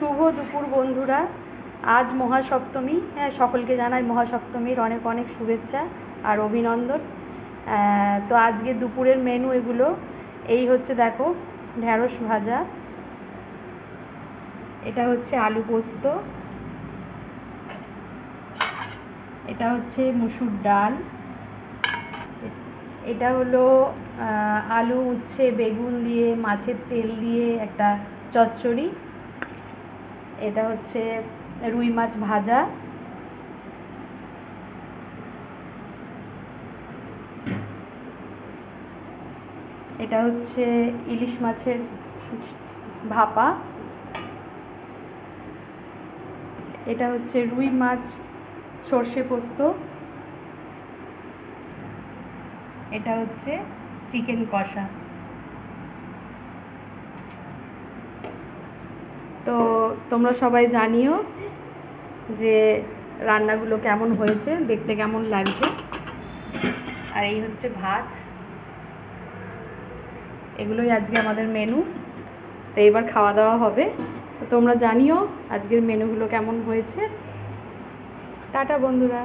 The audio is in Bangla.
শুভ দুপুর বন্ধুরা। আজ মহাসপ্তমী। হ্যাঁ, সকলকে জানাই মহাসপ্তমীর অনেক অনেক শুভেচ্ছা আর অভিনন্দন। তো আজকে দুপুরের মেনু এগুলো। এই হচ্ছে দেখো, ঢ্যাঁড়স ভাজা, এটা হচ্ছে আলু পোস্ত, এটা হচ্ছে মুসুর ডাল, এটা হলো আলু উচ্ছে বেগুন দিয়ে মাছের তেল দিয়ে একটা চচ্চড়ি, এটা হচ্ছে রুই মাছ ভাজা, এটা হচ্ছে ইলিশ মাছের ভাপা, এটা হচ্ছে রুই মাছ সর্ষে পোস্ত, এটা হচ্ছে চিকেন কষা। তো তোমরা সবাই জানিও যে রান্নাগুলো কেমন হয়েছে, দেখতে কেমন লাগছে। আর এই হচ্ছে ভাত, এগুলোই আজকে আমাদের মেনু। তো এবার খাওয়া দাওয়া হবে। তো তোমরা জানিও আজকের মেনুগুলো কেমন হয়েছে। টাটা বন্ধুরা।